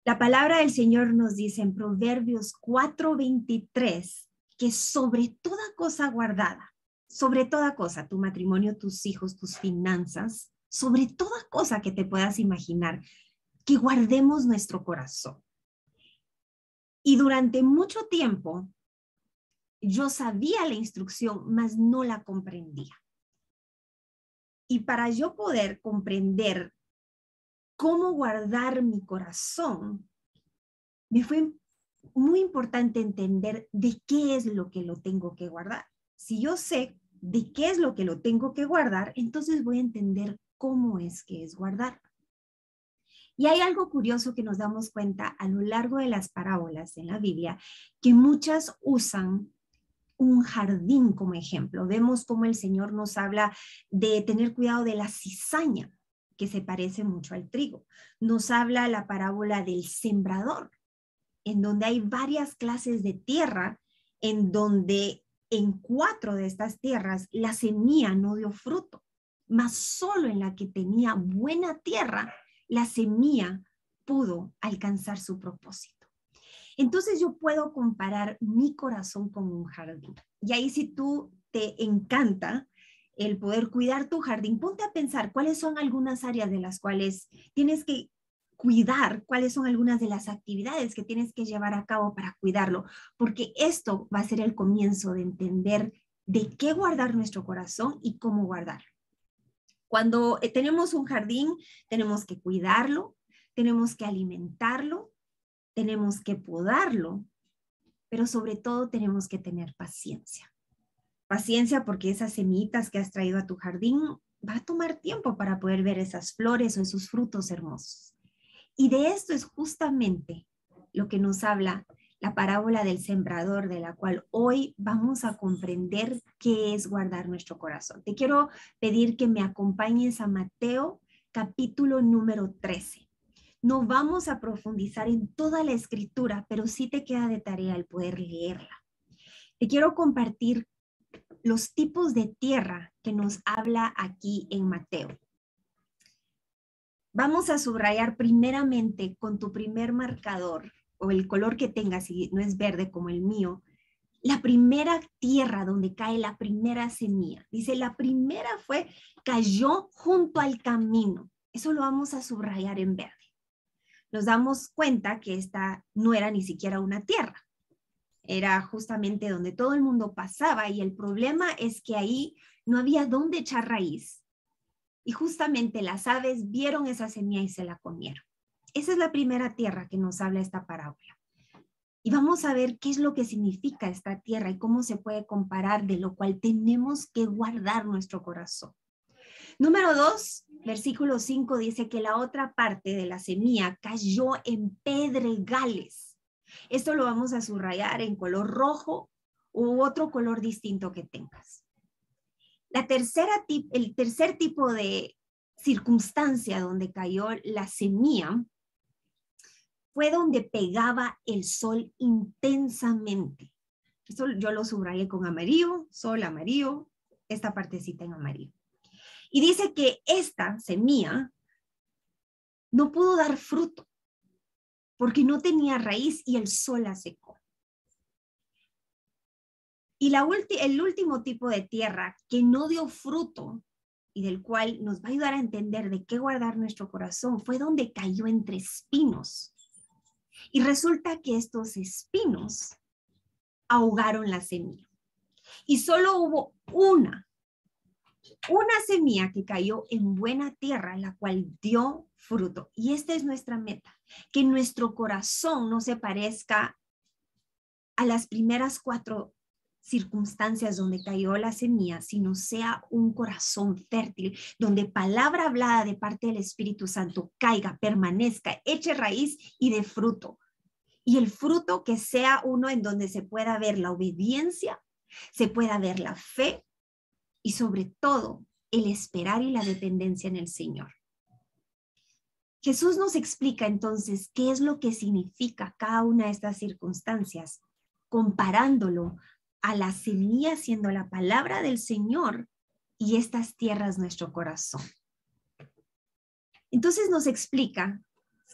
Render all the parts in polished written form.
La palabra del Señor nos dice en Proverbios 4:23 que sobre toda cosa guardada, sobre toda cosa, tu matrimonio, tus hijos, tus finanzas, sobre toda cosa que te puedas imaginar, que guardemos nuestro corazón. Y durante mucho tiempo yo sabía la instrucción, mas no la comprendía. Y para yo poder comprender cómo guardar mi corazón, me fue muy importante entender de qué es lo que lo tengo que guardar. Si yo sé de qué es lo que lo tengo que guardar, entonces voy a entender cómo es que es guardar. Y hay algo curioso que nos damos cuenta a lo largo de las parábolas en la Biblia, que muchas usan un jardín como ejemplo. Vemos cómo el Señor nos habla de tener cuidado de la cizaña, que se parece mucho al trigo. Nos habla la parábola del sembrador, en donde hay varias clases de tierra, en donde en 4 de estas tierras la semilla no dio fruto, mas solo en la que tenía buena tierra, la semilla pudo alcanzar su propósito. Entonces yo puedo comparar mi corazón con un jardín. Y ahí si tú te encanta el poder cuidar tu jardín, ponte a pensar cuáles son algunas áreas de las cuales tienes que cuidar, cuáles son algunas de las actividades que tienes que llevar a cabo para cuidarlo, porque esto va a ser el comienzo de entender de qué guardar nuestro corazón y cómo guardarlo. Cuando tenemos un jardín, tenemos que cuidarlo, tenemos que alimentarlo, tenemos que podarlo, pero sobre todo tenemos que tener paciencia. Paciencia porque esas semillitas que has traído a tu jardín va a tomar tiempo para poder ver esas flores o esos frutos hermosos. Y de esto es justamente lo que nos habla la parábola del sembrador, de la cual hoy vamos a comprender qué es guardar nuestro corazón. Te quiero pedir que me acompañes a Mateo, capítulo número 13. No vamos a profundizar en toda la escritura, pero sí te queda de tarea el poder leerla. Te quiero compartir los tipos de tierra que nos habla aquí en Mateo. Vamos a subrayar primeramente con tu primer marcador o el color que tengas, si no es verde como el mío, la primera tierra donde cae la primera semilla. Dice, la primera cayó junto al camino. Eso lo vamos a subrayar en verde. Nos damos cuenta que esta no era ni siquiera una tierra. Era justamente donde todo el mundo pasaba y el problema es que ahí no había dónde echar raíz. Y justamente las aves vieron esa semilla y se la comieron. Esa es la primera tierra que nos habla esta parábola. Y vamos a ver qué es lo que significa esta tierra y cómo se puede comparar, de lo cual tenemos que guardar nuestro corazón. Número 2, versículo 5 dice que la otra parte de la semilla cayó en pedregales. Esto lo vamos a subrayar en color rojo u otro color distinto que tengas. El tercer tipo de circunstancia donde cayó la semilla fue donde pegaba el sol intensamente. Esto yo lo subrayé con amarillo, sol amarillo, esta partecita en amarillo. Y dice que esta semilla no pudo dar fruto porque no tenía raíz y el sol la secó. Y el último tipo de tierra que no dio fruto y del cual nos va a ayudar a entender de qué guardar nuestro corazón fue donde cayó entre espinos. Y resulta que estos espinos ahogaron la semilla. Y solo hubo una semilla que cayó en buena tierra, la cual dio fruto. Y esta es nuestra meta, que nuestro corazón no se parezca a las primeras 4 circunstancias donde cayó la semilla, sino sea un corazón fértil, donde palabra hablada de parte del Espíritu Santo caiga, permanezca, eche raíz y dé fruto. Y el fruto que sea uno en donde se pueda ver la obediencia, se pueda ver la fe y sobre todo el esperar y la dependencia en el Señor. Jesús nos explica entonces qué es lo que significa cada una de estas circunstancias, comparándolo a la semilla siendo la palabra del Señor y estas tierras nuestro corazón. Entonces nos explica,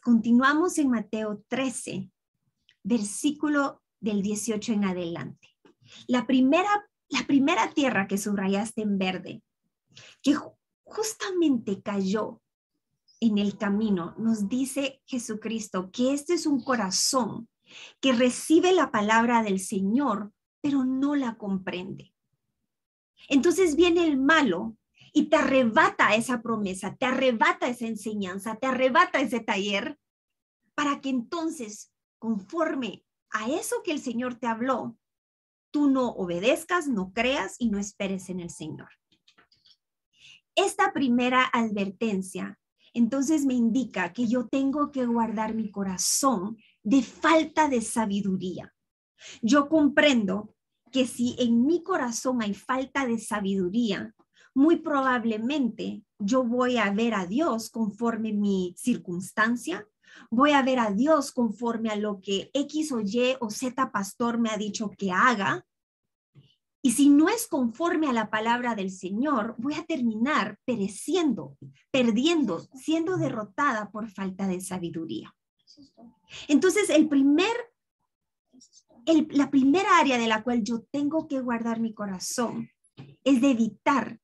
Continuamos en Mateo 13, versículo del 18 en adelante. La primera tierra que subrayaste en verde, que justamente cayó en el camino, nos dice Jesucristo que este es un corazón que recibe la palabra del Señor, pero no la comprende. Entonces viene el malo y te arrebata esa promesa, te arrebata esa enseñanza, te arrebata ese taller, para que entonces, conforme a eso que el Señor te habló, tú no obedezcas, no creas y no esperes en el Señor. Esta primera advertencia, entonces me indica que yo tengo que guardar mi corazón de falta de sabiduría. Yo comprendo que si en mi corazón hay falta de sabiduría, muy probablemente yo voy a ver a Dios conforme mi circunstancia, voy a ver a Dios conforme a lo que X o Y o Z pastor me ha dicho que haga. Y si no es conforme a la palabra del Señor, voy a terminar pereciendo, perdiendo, siendo derrotada por falta de sabiduría. Entonces, la primera área de la cual yo tengo que guardar mi corazón es de evitar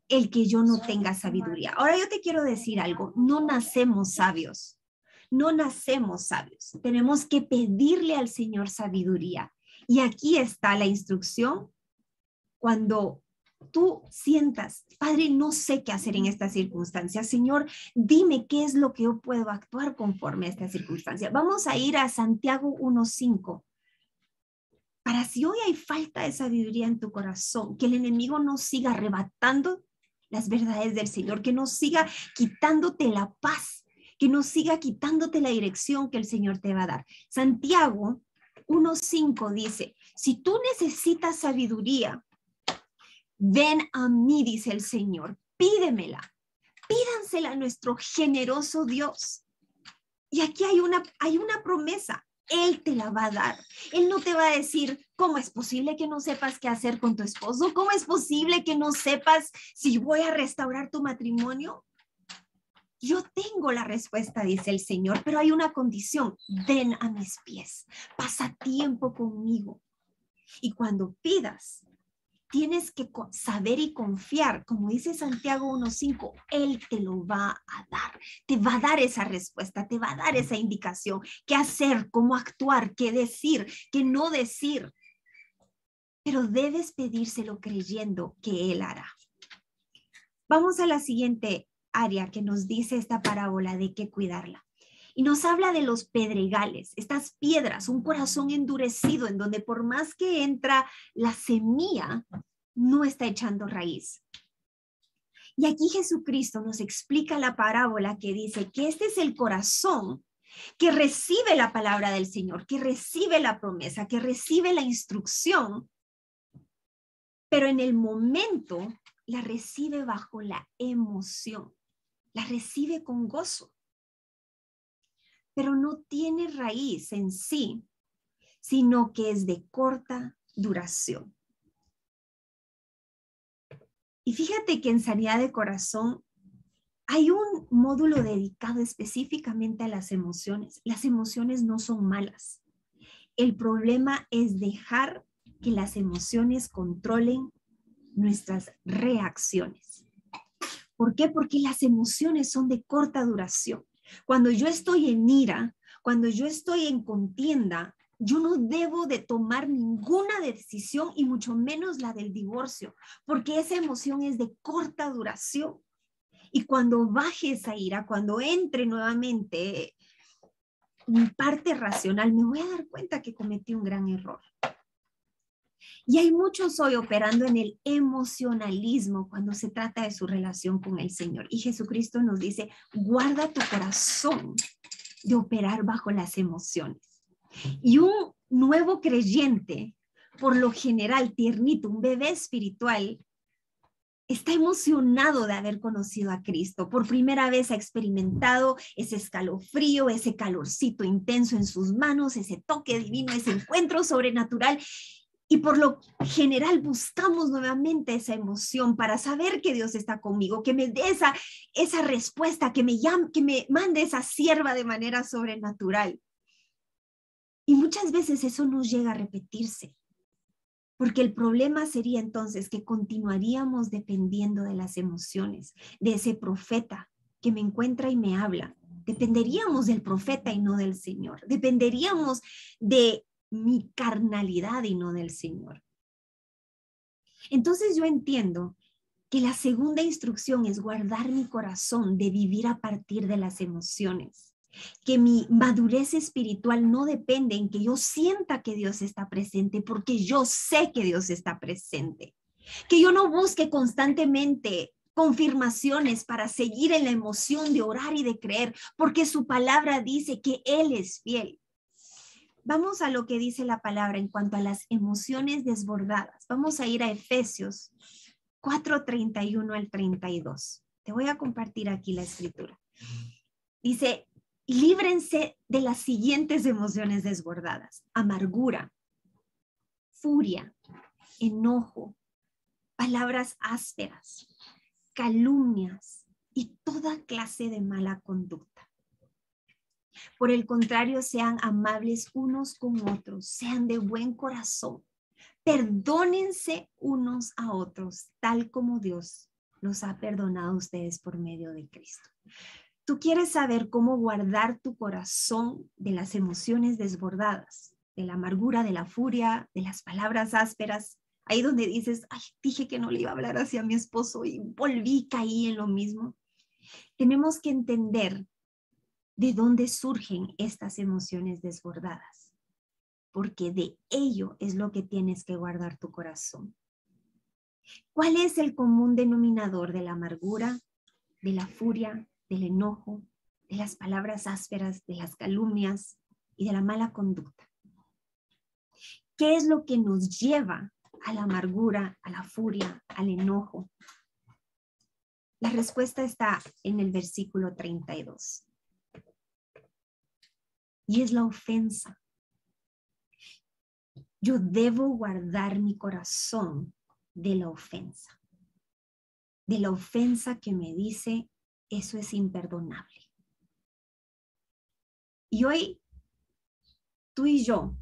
el que yo no tenga sabiduría. Ahora yo te quiero decir algo, no nacemos sabios, no nacemos sabios. Tenemos que pedirle al Señor sabiduría. Y aquí está la instrucción. Cuando tú sientas, Padre, no sé qué hacer en esta circunstancia, Señor, dime qué es lo que yo puedo actuar conforme a esta circunstancia. Vamos a ir a Santiago 1:5. Para si hoy hay falta de sabiduría en tu corazón, que el enemigo no siga arrebatando las verdades del Señor, que no siga quitándote la paz, que no siga quitándote la dirección que el Señor te va a dar. Santiago 1:5 dice, si tú necesitas sabiduría, ven a mí, dice el Señor, pídemela, pídansela a nuestro generoso Dios. Y aquí hay una promesa, Él te la va a dar. Él no te va a decir, ¿cómo es posible que no sepas qué hacer con tu esposo? ¿Cómo es posible que no sepas si voy a restaurar tu matrimonio? Yo tengo la respuesta, dice el Señor, pero hay una condición, ven a mis pies, pasa tiempo conmigo. Y cuando pidas, tienes que saber y confiar, como dice Santiago 1:5, Él te lo va a dar, te va a dar esa respuesta, te va a dar esa indicación, qué hacer, cómo actuar, qué decir, qué no decir. Pero debes pedírselo creyendo que Él hará. Vamos a la siguiente área que nos dice esta parábola de qué cuidarla. Y nos habla de los pedregales, estas piedras, un corazón endurecido en donde por más que entra la semilla, no está echando raíz. Y aquí Jesucristo nos explica la parábola que dice que este es el corazón que recibe la palabra del Señor, que recibe la promesa, que recibe la instrucción, pero en el momento la recibe bajo la emoción, la recibe con gozo, pero no tiene raíz en sí, sino que es de corta duración. Y fíjate que en Sanidad de Corazón hay un módulo dedicado específicamente a las emociones. Las emociones no son malas. El problema es dejar que las emociones controlen nuestras reacciones. ¿Por qué? Porque las emociones son de corta duración. Cuando yo estoy en ira, cuando yo estoy en contienda, yo no debo de tomar ninguna decisión y mucho menos la del divorcio, porque esa emoción es de corta duración. Y cuando baje esa ira, cuando entre nuevamente mi parte racional, me voy a dar cuenta que cometí un gran error. Y hay muchos hoy operando en el emocionalismo cuando se trata de su relación con el Señor. Y Jesucristo nos dice, guarda tu corazón de operar bajo las emociones. Y un nuevo creyente, por lo general tiernito, un bebé espiritual, está emocionado de haber conocido a Cristo. Por primera vez ha experimentado ese escalofrío, ese calorcito intenso en sus manos, ese toque divino, ese encuentro sobrenatural. Y por lo general buscamos nuevamente esa emoción para saber que Dios está conmigo, que me dé esa respuesta, que me mande esa sierva de manera sobrenatural. Y muchas veces eso no llega a repetirse, porque el problema sería entonces que continuaríamos dependiendo de las emociones, de ese profeta que me encuentra y me habla. Dependeríamos del profeta y no del Señor. Dependeríamos de mi carnalidad y no del Señor. Entonces yo entiendo que la segunda instrucción es guardar mi corazón de vivir a partir de las emociones. Que mi madurez espiritual no depende en que yo sienta que Dios está presente, porque yo sé que Dios está presente. Que yo no busque constantemente confirmaciones para seguir en la emoción de orar y de creer, porque su palabra dice que Él es fiel. Vamos a lo que dice la palabra en cuanto a las emociones desbordadas. Vamos a ir a Efesios 4:31 al 32. Te voy a compartir aquí la escritura. Dice, líbrense de las siguientes emociones desbordadas: amargura, furia, enojo, palabras ásperas, calumnias y toda clase de mala conducta. Por el contrario, sean amables unos con otros, sean de buen corazón, perdónense unos a otros, tal como Dios los ha perdonado a ustedes por medio de Cristo. Tú quieres saber cómo guardar tu corazón de las emociones desbordadas, de la amargura, de la furia, de las palabras ásperas. Ahí donde dices, ay, dije que no le iba a hablar hacia mi esposo y volví, caí en lo mismo. Tenemos que entender de dónde surgen estas emociones desbordadas, porque de ello es lo que tienes que guardar tu corazón. ¿Cuál es el común denominador de la amargura, de la furia, del enojo, de las palabras ásperas, de las calumnias y de la mala conducta? ¿Qué es lo que nos lleva a la amargura, a la furia, al enojo? La respuesta está en el versículo 32. Y es la ofensa. Yo debo guardar mi corazón de la ofensa. De la ofensa que me dice, eso es imperdonable. Y hoy, tú y yo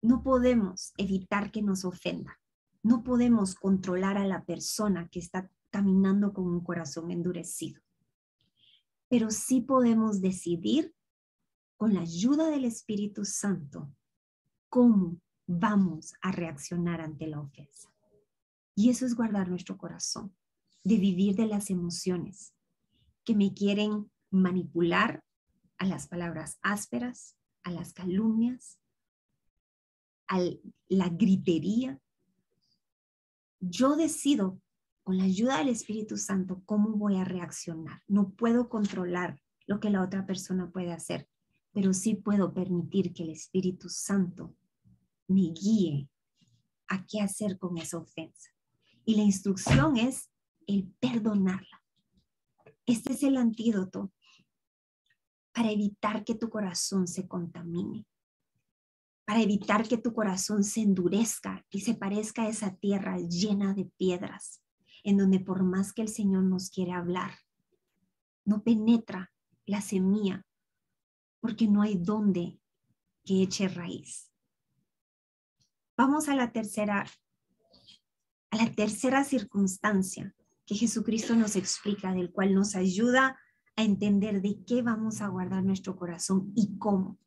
no podemos evitar que nos ofenda. No podemos controlar a la persona que está caminando con un corazón endurecido. Pero sí podemos decidir, con la ayuda del Espíritu Santo, cómo vamos a reaccionar ante la ofensa. Y eso es guardar nuestro corazón, de vivir de las emociones que me quieren manipular, a las palabras ásperas, a las calumnias, a la gritería. Yo decido, con la ayuda del Espíritu Santo, cómo voy a reaccionar. No puedo controlar lo que la otra persona puede hacer, pero sí puedo permitir que el Espíritu Santo me guíe a qué hacer con esa ofensa. Y la instrucción es el perdonarla. Este es el antídoto para evitar que tu corazón se contamine, para evitar que tu corazón se endurezca y se parezca a esa tierra llena de piedras, en donde por más que el Señor nos quiere hablar, no penetra la semilla, porque no hay donde que eche raíz. Vamos a la tercera circunstancia que Jesucristo nos explica, del cual nos ayuda a entender de qué vamos a guardar nuestro corazón y cómo.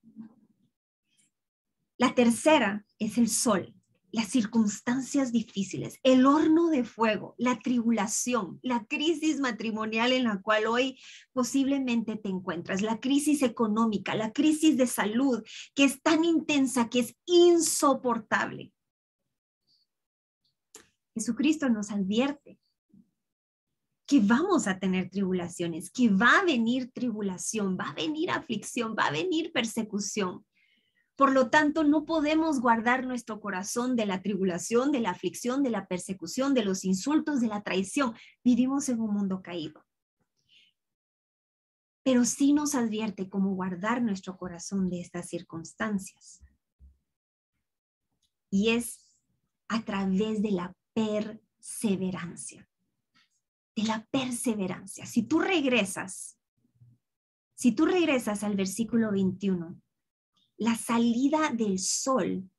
La tercera es el sol, las circunstancias difíciles, el horno de fuego, la tribulación, la crisis matrimonial en la cual hoy posiblemente te encuentras, la crisis económica, la crisis de salud, que es tan intensa, que es insoportable. Jesucristo nos advierte que vamos a tener tribulaciones, que va a venir tribulación, va a venir aflicción, va a venir persecución. Por lo tanto, no podemos guardar nuestro corazón de la tribulación, de la aflicción, de la persecución, de los insultos, de la traición. Vivimos en un mundo caído. Pero sí nos advierte cómo guardar nuestro corazón de estas circunstancias. y es a través de la perseverancia. De la perseverancia. Si tú regresas al versículo 21, la salida del sol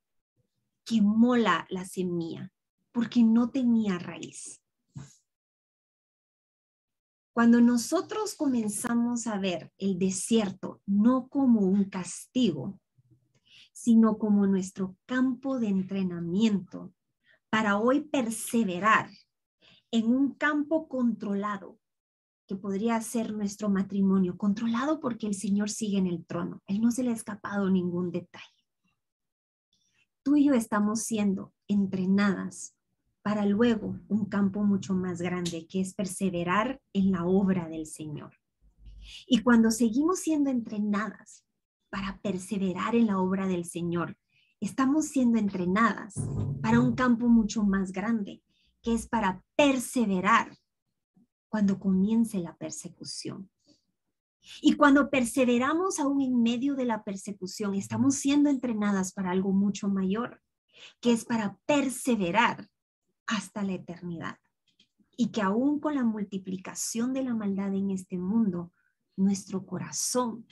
quemó la semilla porque no tenía raíz. Cuando nosotros comenzamos a ver el desierto no como un castigo, sino como nuestro campo de entrenamiento para hoy perseverar en un campo controlado, que podría ser nuestro matrimonio, controlado porque el Señor sigue en el trono. Él no se le ha escapado ningún detalle. Tú y yo estamos siendo entrenadas para luego un campo mucho más grande, que es perseverar en la obra del Señor. Y cuando seguimos siendo entrenadas para perseverar en la obra del Señor, estamos siendo entrenadas para un campo mucho más grande, que es para perseverar cuando comience la persecución. Y cuando perseveramos aún en medio de la persecución, estamos siendo entrenadas para algo mucho mayor, que es para perseverar hasta la eternidad. Y que aún con la multiplicación de la maldad en este mundo, nuestro corazón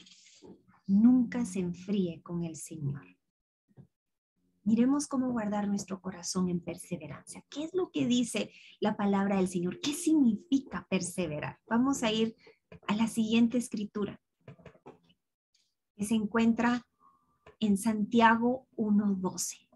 nunca se enfríe con el Señor. Miremos cómo guardar nuestro corazón en perseverancia. ¿Qué es lo que dice la palabra del Señor? ¿Qué significa perseverar? Vamos a ir a la siguiente escritura, que se encuentra en Santiago 1:12.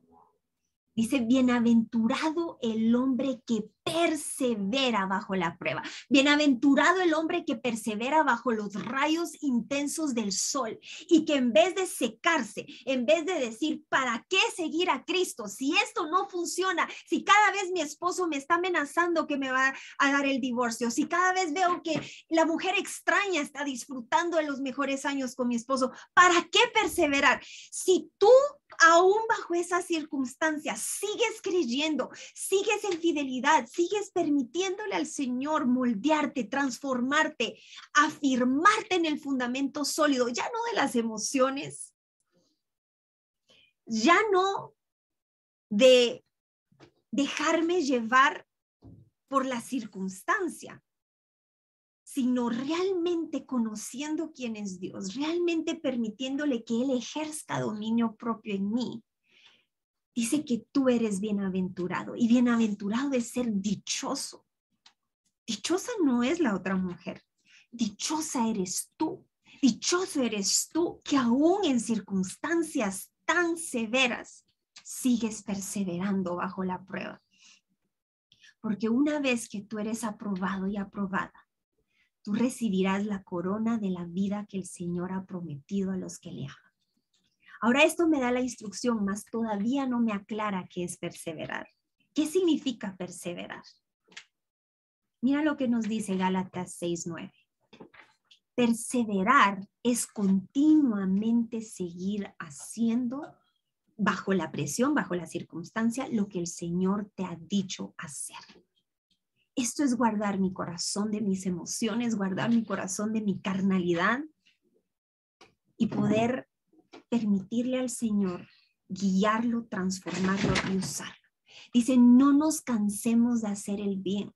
Dice, bienaventurado el hombre que persevera bajo la prueba. Bienaventurado el hombre que persevera bajo los rayos intensos del sol y que en vez de secarse, en vez de decir, ¿para qué seguir a Cristo? Si esto no funciona, si cada vez mi esposo me está amenazando que me va a dar el divorcio, si cada vez veo que la mujer extraña está disfrutando de los mejores años con mi esposo, ¿para qué perseverar? Si tú aún bajo esas circunstancias sigues creyendo, sigues en fidelidad, sigues permitiéndole al Señor moldearte, transformarte, afirmarte en el fundamento sólido, ya no de las emociones, ya no de dejarme llevar por la circunstancia, sino realmente conociendo quién es Dios, realmente permitiéndole que Él ejerza dominio propio en mí. Dice que tú eres bienaventurado, y bienaventurado es ser dichoso. Dichosa no es la otra mujer, dichosa eres tú. Dichoso eres tú que aún en circunstancias tan severas sigues perseverando bajo la prueba. Porque una vez que tú eres aprobado y aprobada, tú recibirás la corona de la vida que el Señor ha prometido a los que le aman. Ahora esto me da la instrucción, mas todavía no me aclara qué es perseverar. ¿Qué significa perseverar? Mira lo que nos dice Gálatas 6:9. Perseverar es continuamente seguir haciendo bajo la presión, bajo la circunstancia, lo que el Señor te ha dicho hacer. Esto es guardar mi corazón de mis emociones, guardar mi corazón de mi carnalidad y poder permitirle al Señor guiarlo, transformarlo y usarlo. Dice, no nos cansemos de hacer el bien,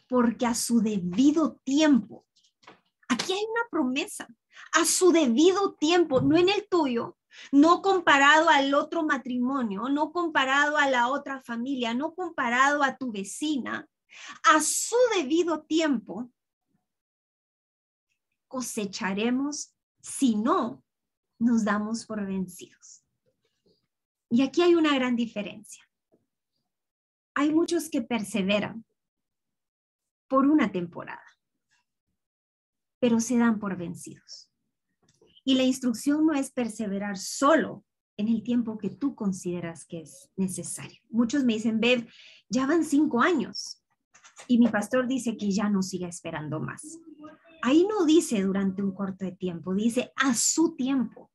porque a su debido tiempo, aquí hay una promesa, a su debido tiempo, no en el tuyo, no comparado al otro matrimonio, no comparado a la otra familia, no comparado a tu vecina, a su debido tiempo cosecharemos, si no nos damos por vencidos. Y aquí hay una gran diferencia. Hay muchos que perseveran por una temporada, pero se dan por vencidos. Y la instrucción no es perseverar solo en el tiempo que tú consideras que es necesario. Muchos me dicen, Bev, ya van 5 años y mi pastor dice que ya no siga esperando más. Ahí no dice durante un corto de tiempo, dice a su tiempo.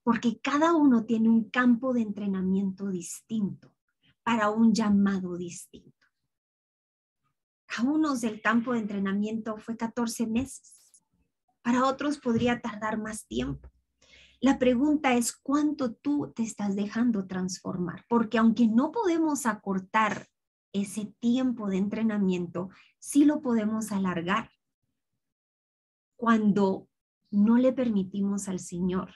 Porque cada uno tiene un campo de entrenamiento distinto para un llamado distinto. A unos el campo de entrenamiento fue 14 meses. Para otros podría tardar más tiempo. La pregunta es cuánto tú te estás dejando transformar, porque aunque no podemos acortar ese tiempo de entrenamiento, sí lo podemos alargar cuando no le permitimos al Señor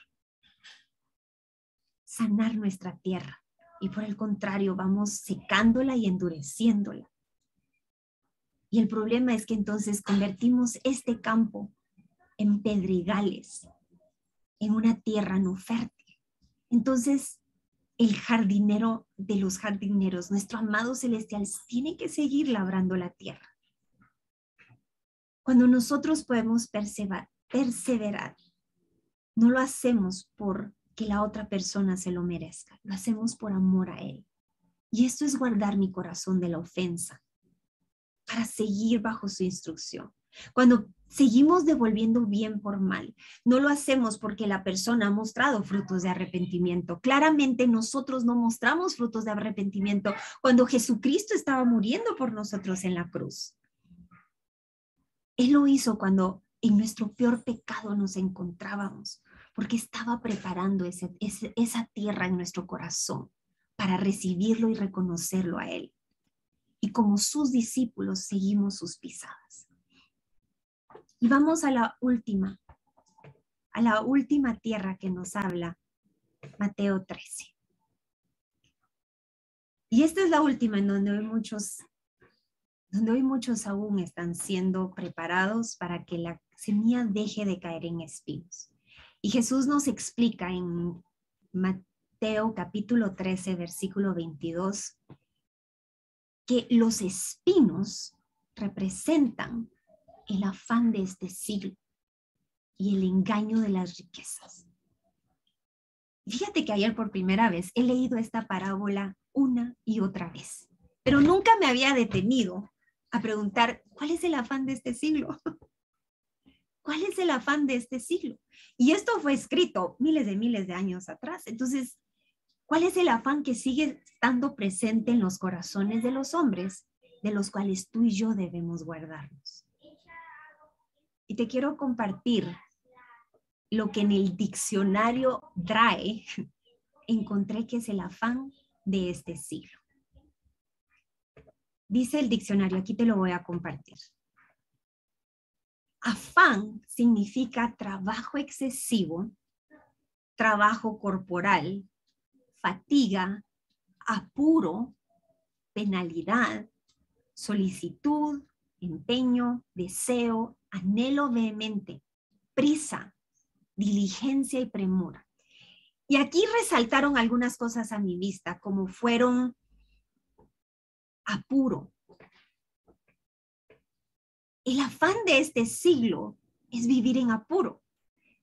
sanar nuestra tierra y por el contrario vamos secándola y endureciéndola. Y el problema es que entonces convertimos este campo en pedregales, en una tierra no fértil. Entonces, el jardinero de los jardineros, nuestro amado celestial, tiene que seguir labrando la tierra. Cuando nosotros podemos perseverar, no lo hacemos porque la otra persona se lo merezca, lo hacemos por amor a Él. Y esto es guardar mi corazón de la ofensa para seguir bajo su instrucción. Cuando seguimos devolviendo bien por mal, no lo hacemos porque la persona ha mostrado frutos de arrepentimiento. Claramente nosotros no mostramos frutos de arrepentimiento cuando Jesucristo estaba muriendo por nosotros en la cruz. Él lo hizo cuando en nuestro peor pecado nos encontrábamos, porque estaba preparando esa tierra en nuestro corazón para recibirlo y reconocerlo a Él. Y como sus discípulos seguimos sus pisadas. Y vamos a la última tierra que nos habla Mateo 13. Y esta es la última en donde hoy muchos aún están siendo preparados para que la semilla deje de caer en espinos. Y Jesús nos explica en Mateo capítulo 13, versículo 22, que los espinos representan el afán de este siglo y el engaño de las riquezas. Fíjate que ayer por primera vez he leído esta parábola una y otra vez, pero nunca me había detenido a preguntar, ¿cuál es el afán de este siglo? ¿Cuál es el afán de este siglo? Y esto fue escrito miles de años atrás. Entonces, ¿cuál es el afán que sigue estando presente en los corazones de los hombres, de los cuales tú y yo debemos guardarnos? Y te quiero compartir lo que en el diccionario DRAE encontré que es el afán de este siglo. Dice el diccionario, aquí te lo voy a compartir. Afán significa trabajo excesivo, trabajo corporal, fatiga, apuro, penalidad, solicitud, empeño, deseo, anhelo vehemente, prisa, diligencia y premura. Y aquí resaltaron algunas cosas a mi vista, como fueron apuro. El afán de este siglo es vivir en apuro.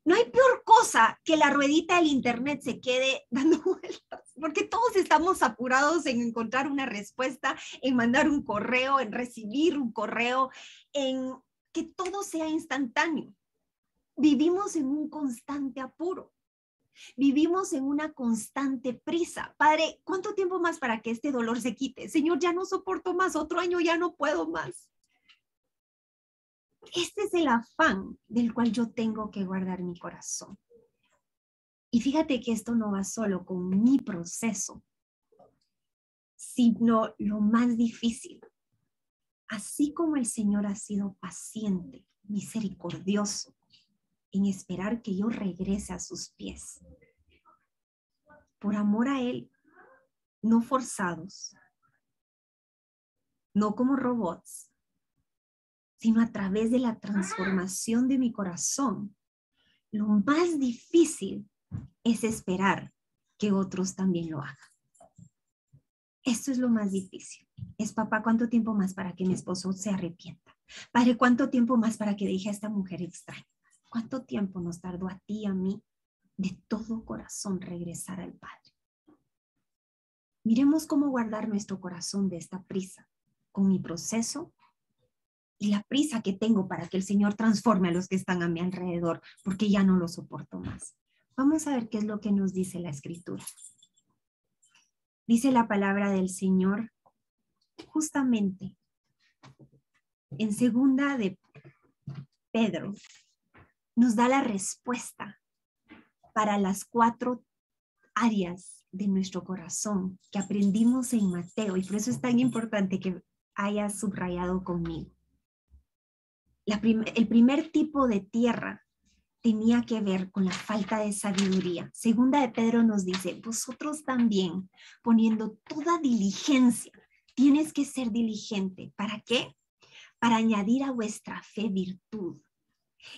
No hay peor cosa que la ruedita del internet se quede dando vueltas, porque todos estamos apurados en encontrar una respuesta, en mandar un correo, en recibir un correo, en que todo sea instantáneo. Vivimos en un constante apuro. Vivimos en una constante prisa. Padre, ¿cuánto tiempo más para que este dolor se quite? Señor, ya no soporto más, otro año ya no puedo más. Este es el afán del cual yo tengo que guardar mi corazón. Y fíjate que esto no va solo con mi proceso, sino lo más difícil. Así como el Señor ha sido paciente, misericordioso, en esperar que yo regrese a sus pies. Por amor a Él, no forzados, no como robots, sino a través de la transformación de mi corazón. Lo más difícil es esperar que otros también lo hagan. Esto es lo más difícil. Es, papá, ¿cuánto tiempo más para que mi esposo se arrepienta? Padre, ¿cuánto tiempo más para que deje a esta mujer extraña? ¿Cuánto tiempo nos tardó a ti y a mí de todo corazón regresar al Padre? Miremos cómo guardar nuestro corazón de esta prisa con mi proceso y la prisa que tengo para que el Señor transforme a los que están a mi alrededor, porque ya no lo soporto más. Vamos a ver qué es lo que nos dice la Escritura. Dice la palabra del Señor justamente en segunda de Pedro, nos da la respuesta para las 4 áreas de nuestro corazón que aprendimos en Mateo, y por eso es tan importante que hayas subrayado conmigo. El primer tipo de tierra tenía que ver con la falta de sabiduría. Segunda de Pedro nos dice, vosotros también, poniendo toda diligencia, tienes que ser diligente. ¿Para qué? Para añadir a vuestra fe virtud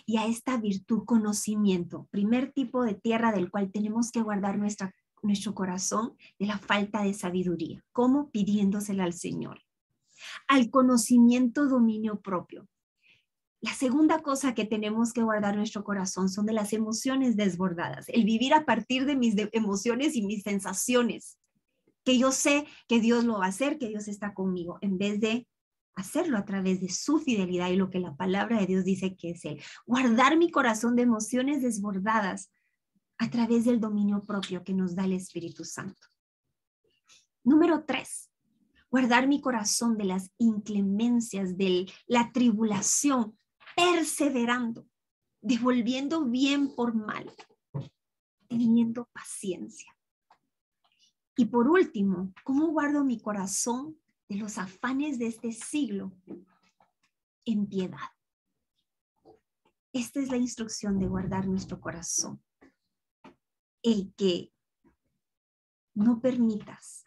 y a esta virtud conocimiento. Primer tipo de tierra del cual tenemos que guardar nuestro corazón de la falta de sabiduría. ¿Cómo? Pidiéndosela al Señor. Al conocimiento, dominio propio. La segunda cosa que tenemos que guardar en nuestro corazón son de las emociones desbordadas, el vivir a partir de mis emociones y mis sensaciones, que yo sé que Dios lo va a hacer, que Dios está conmigo, en vez de hacerlo a través de su fidelidad y lo que la palabra de Dios dice que es Él. Guardar mi corazón de emociones desbordadas a través del dominio propio que nos da el Espíritu Santo. Número 3. Guardar mi corazón de las inclemencias, de la tribulación, perseverando, devolviendo bien por mal, teniendo paciencia. Y por último, ¿cómo guardo mi corazón de los afanes de este siglo? En piedad. Esta es la instrucción de guardar nuestro corazón. El que no permitas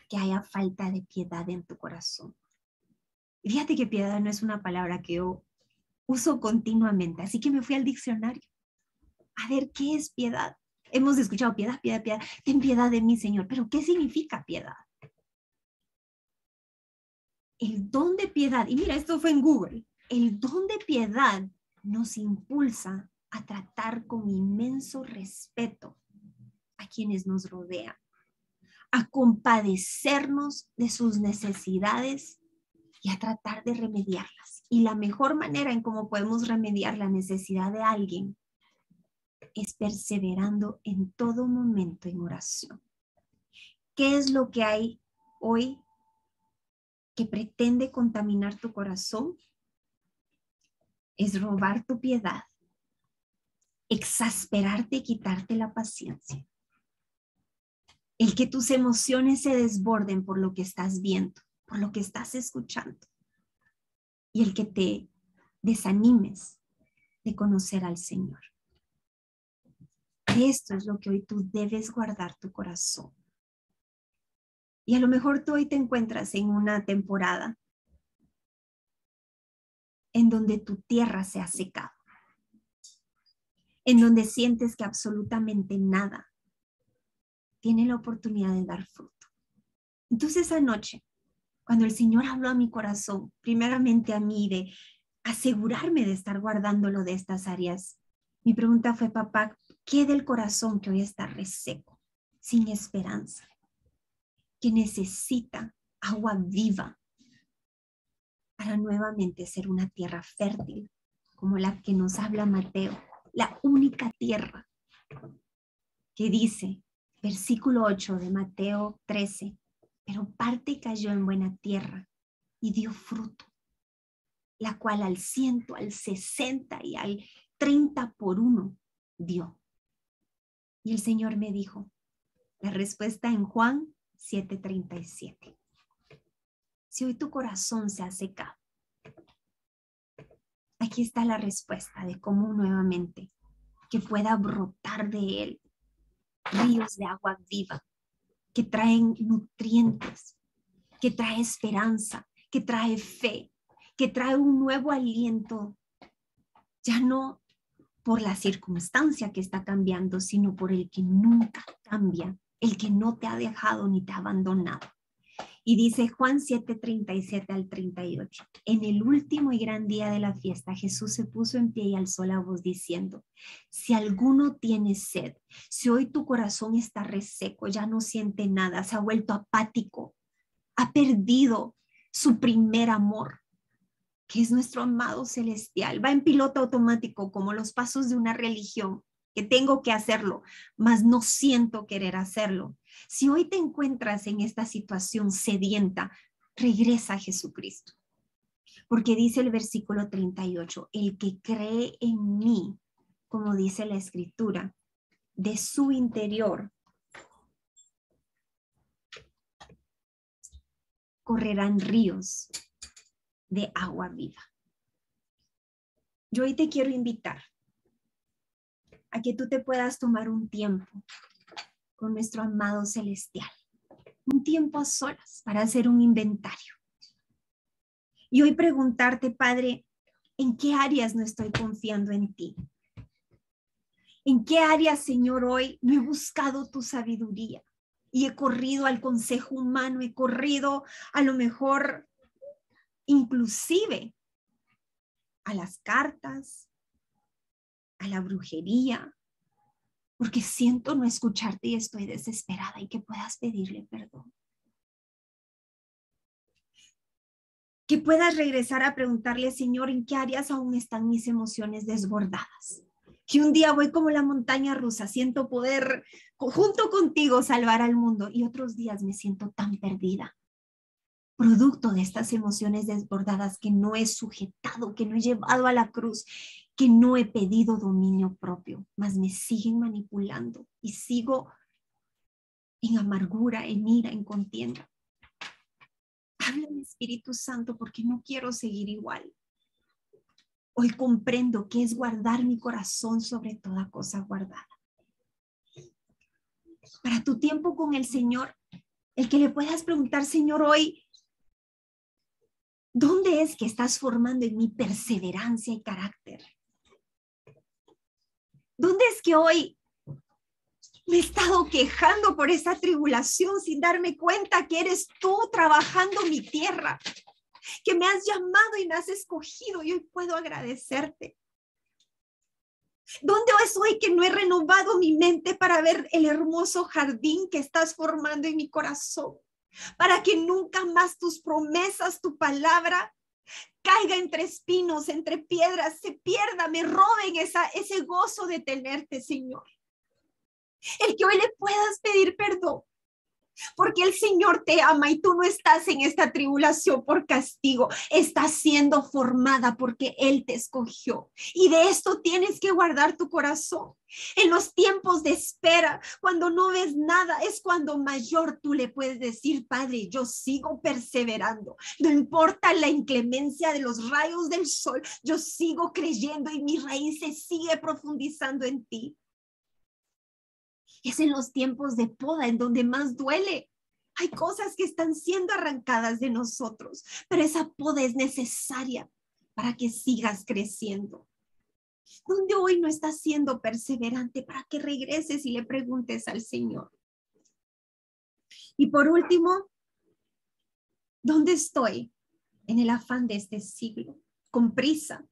que haya falta de piedad en tu corazón. Y fíjate que piedad no es una palabra que yo uso continuamente, así que me fui al diccionario a ver qué es piedad. Hemos escuchado piedad, piedad, piedad. Ten piedad de mí, Señor. Pero ¿qué significa piedad? El don de piedad, y mira, esto fue en Google, el don de piedad nos impulsa a tratar con inmenso respeto a quienes nos rodean, a compadecernos de sus necesidades y a tratar de remediarlas. Y la mejor manera en cómo podemos remediar la necesidad de alguien es perseverando en todo momento en oración. ¿Qué es lo que hay hoy que pretende contaminar tu corazón? Es robar tu piedad, exasperarte y quitarte la paciencia. El que tus emociones se desborden por lo que estás viendo, por lo que estás escuchando. Y el que te desanimes de conocer al Señor. Esto es lo que hoy tú debes guardar tu corazón. Y a lo mejor tú hoy te encuentras en una temporada en donde tu tierra se ha secado, en donde sientes que absolutamente nada tiene la oportunidad de dar fruto. Entonces anoche, cuando el Señor habló a mi corazón, primeramente a mí, de asegurarme de estar guardándolo de estas áreas, mi pregunta fue, papá, ¿qué del corazón que hoy está reseco, sin esperanza, que necesita agua viva para nuevamente ser una tierra fértil, como la que nos habla Mateo, la única tierra que dice, versículo 8 de Mateo 13, pero parte cayó en buena tierra y dio fruto, la cual al 100, al 60 y al 30 por 1 dio. Y el Señor me dijo, la respuesta en Juan 7:37. Si hoy tu corazón se ha secado, aquí está la respuesta de cómo nuevamente que pueda brotar de él ríos de agua viva que traen nutrientes, que trae esperanza, que trae fe, que trae un nuevo aliento, ya no por la circunstancia que está cambiando, sino por el que nunca cambia, el que no te ha dejado ni te ha abandonado. Y dice Juan 7:37 al 38, en el último y gran día de la fiesta, Jesús se puso en pie y alzó la voz diciendo, si alguno tiene sed, si hoy tu corazón está reseco, ya no siente nada, se ha vuelto apático, ha perdido su primer amor, que es nuestro amado celestial, va en piloto automático como los pasos de una religión, que tengo que hacerlo, mas no siento querer hacerlo. Si hoy te encuentras en esta situación sedienta, regresa a Jesucristo. Porque dice el versículo 38, el que cree en mí, como dice la Escritura, de su interior correrán ríos de agua viva. Yo hoy te quiero invitar a que tú te puedas tomar un tiempo con nuestro amado celestial, un tiempo a solas para hacer un inventario. Y hoy preguntarte, Padre, ¿en qué áreas no estoy confiando en ti? ¿En qué áreas, Señor, hoy no he buscado tu sabiduría? Y he corrido al consejo humano, he corrido a lo mejor inclusive a las cartas, a la brujería, porque siento no escucharte y estoy desesperada y que puedas pedirle perdón. Que puedas regresar a preguntarle, Señor, ¿en qué áreas aún están mis emociones desbordadas? Que un día voy como la montaña rusa, siento poder junto contigo salvar al mundo y otros días me siento tan perdida. Producto de estas emociones desbordadas que no he sujetado, que no he llevado a la cruz, que no he pedido dominio propio, mas me siguen manipulando y sigo en amargura, en ira, en contienda. Háblame, Espíritu Santo, porque no quiero seguir igual. Hoy comprendo que es guardar mi corazón sobre toda cosa guardada. Para tu tiempo con el Señor, el que le puedas preguntar, Señor, hoy, ¿dónde es que estás formando en mi perseverancia y carácter? ¿Dónde es que hoy me he estado quejando por esa tribulación sin darme cuenta que eres tú trabajando mi tierra? Que me has llamado y me has escogido y hoy puedo agradecerte. ¿Dónde es hoy que no he renovado mi mente para ver el hermoso jardín que estás formando en mi corazón? Para que nunca más tus promesas, tu palabra, caiga entre espinos, entre piedras, se pierda, me roben ese gozo de tenerte, Señor. El que hoy le puedas pedir perdón, porque el Señor te ama y tú no estás en esta tribulación por castigo, estás siendo formada porque Él te escogió. Y de esto tienes que guardar tu corazón. En los tiempos de espera, cuando no ves nada, es cuando mayor tú le puedes decir, Padre, yo sigo perseverando. No importa la inclemencia de los rayos del sol, yo sigo creyendo y mi raíz se sigue profundizando en ti. Es en los tiempos de poda en donde más duele. Hay cosas que están siendo arrancadas de nosotros, pero esa poda es necesaria para que sigas creciendo. ¿Dónde hoy no estás siendo perseverante para que regreses y le preguntes al Señor? Y por último, ¿dónde estoy en el afán de este siglo? Con prisa,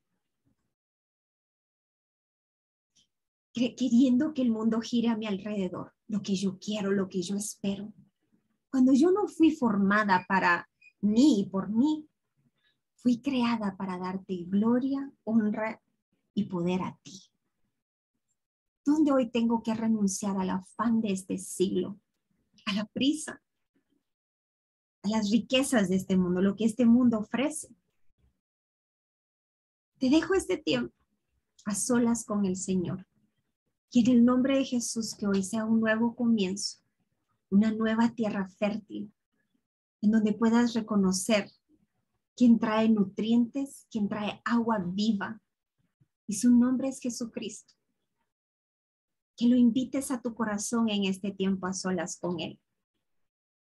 queriendo que el mundo gire a mi alrededor, lo que yo quiero, lo que yo espero. Cuando yo no fui formada para mí y por mí, fui creada para darte gloria, honra y poder a ti. ¿Dónde hoy tengo que renunciar al afán de este siglo, a la prisa, a las riquezas de este mundo, lo que este mundo ofrece? Te dejo este tiempo a solas con el Señor. Y en el nombre de Jesús, que hoy sea un nuevo comienzo, una nueva tierra fértil, en donde puedas reconocer quién trae nutrientes, quién trae agua viva, y su nombre es Jesucristo. Que lo invites a tu corazón en este tiempo a solas con Él.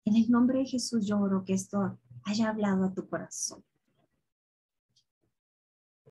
En el nombre de Jesús yo oro que esto haya hablado a tu corazón.